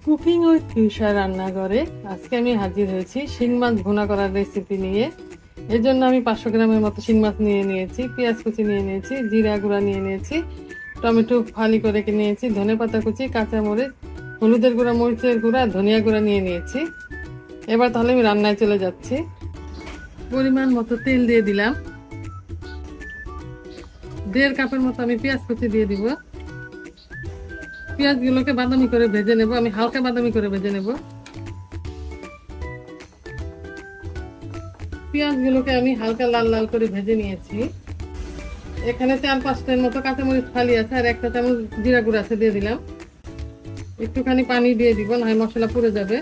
Cooking with ফিউশা রান্নাঘরে আজকে আমি হাজির হয়েছি শিং মাছ ভুনা করার রেসিপি নিয়ে। এর জন্য আমি 500 গ্রামের মতো শিং মাছ নিয়ে নিয়েছি, পেঁয়াজ কুচি নিয়ে নিয়েছি, জিরা গুঁড়া নিয়ে নিয়েছি, টমেটো ফালি করে নিয়েছি, ধনেপাতা কুচি, কাঁচামরিচ, হলুদের গুঁড়া, মরিচের গুঁড়া, ধনিয়া গুঁড়া নিয়ে নিয়েছি। এবার তাহলে আমি রান্নায় চলে যাচ্ছি। পরিমাণ মতো তেল দিয়ে দিলাম। 1.5 কাপের মতো আমি পেঁয়াজ কুচি দিয়ে দিব। পেঁয়াজগুলোকে বাদামি করে ভেজে নেব, আমি হালকা বাদামি করে ভেজে নেব। পেঁয়াজগুলোকে আমি হালকা লাল লাল করে ভেজে নিয়েছি। এখানে 4-5টার মতো কাঁচামরিচ ফালি আছে আর 1 চামচ জিরা গুঁড়া আছে, দিয়ে দিলাম। একটুখানি পানি দিয়ে দিব, না হয় মশলা পুড়ে যাবে।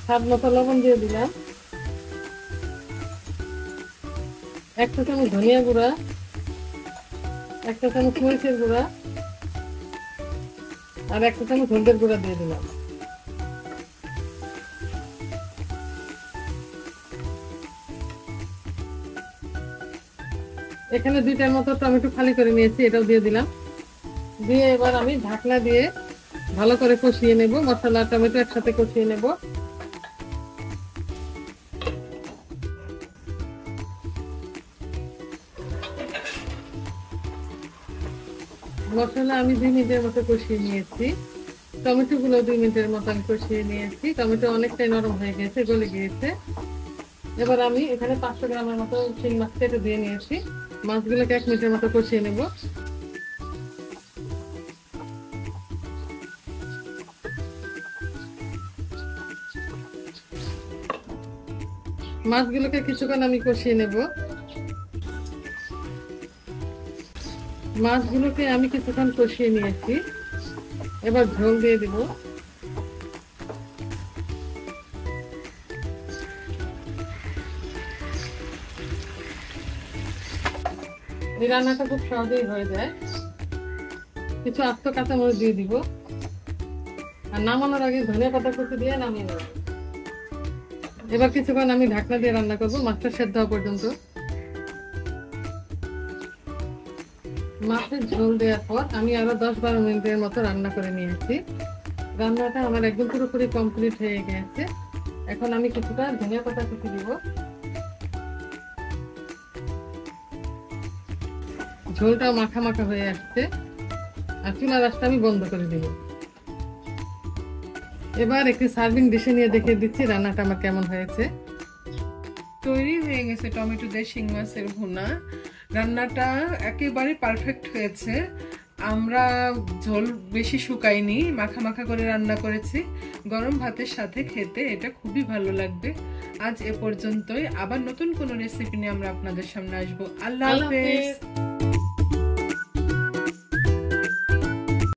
স্বাদ মতো লবণ দিয়ে দিলাম। 1 চামচ ধনিয়া গুঁড়া, 1 চামচ মরিচের গুঁড়া আর 1 চামচ হলুদের গুঁড়া দিয়ে দিলাম। এখানে 2টার মতো টমেটো ফালি করে নিয়েছি, এটাও দিয়ে দিলাম। দিয়ে এবার আমি ঢাকনা দিয়ে ভালো করে কষিয়ে নেব। মশলা টমেটো একসাথে কষিয়ে নেব। মশলা আমি 2 মিনিটের মতো কষিয়ে নিয়েছি। টমেটো গুলো 2 মিনিটের মতো আমি কষিয়ে নিয়েছি। টমেটো অনেকটাই নরম হয়ে গেছে, গলে গিয়েছে। এবার আমি এখানে 500 গ্রামের মতো শিং মাছ কেটে দিয়ে নিয়েছি। মাছগুলোকে 1 মিনিটের মতো কষিয়ে নেব। মাছগুলোকে কিছুক্ষণ আমি কষিয়ে নেব। মাছগুলোকে আমি কিছুক্ষণ কষিয়ে নিয়েছি। এবার ঝোল দিয়ে দিব। এই রান্নাটা খুব সহজেই হয়ে যায়। কিছু আস্ত কাঁচামরিচ দিয়ে দিব আর নামানোর আগে ধনিয়া পাতা কুচি দিয়ে নামিয়ে নেব। এবার কিছুক্ষণ আমি ঢাকনা দিয়ে রান্না করব, মাছটা সেদ্ধ হওয়া পর্যন্ত। মাছের ঝোল দেওয়ার পর আমি আরো 10-12 মিনিটের মতো রান্না করে নিয়েছি। রান্নাটা আমার একদম পুরোপুরি কমপ্লিট হয়ে গেছে। এখন আমি কিছুটা ধনিয়া পাতা কুচি দিব। ঝোলটা মাখা মাখা হয়ে আসছে আর চুলার আঁচটা আমি বন্ধ করে দিব। এবার একটি সার্ভিং ডিশে নিয়ে দেখিয়ে দিচ্ছি রান্নাটা আমার কেমন হয়েছে। তৈরি হয়ে গেছে টমেটো দিয়ে শিং মাছের ভুনা। রান্নাটা একেবারে পারফেক্ট হয়েছে। আমরা ঝোল বেশি শুকাইনি, মাখা মাখা করে রান্না করেছি। গরম ভাতের সাথে খেতে এটা খুবই ভালো লাগবে। আজ এ পর্যন্তই। আবার নতুন কোনো রেসিপি নিয়ে আমরা আপনাদের সামনে আসবো। আল্লাহ হাফেজ।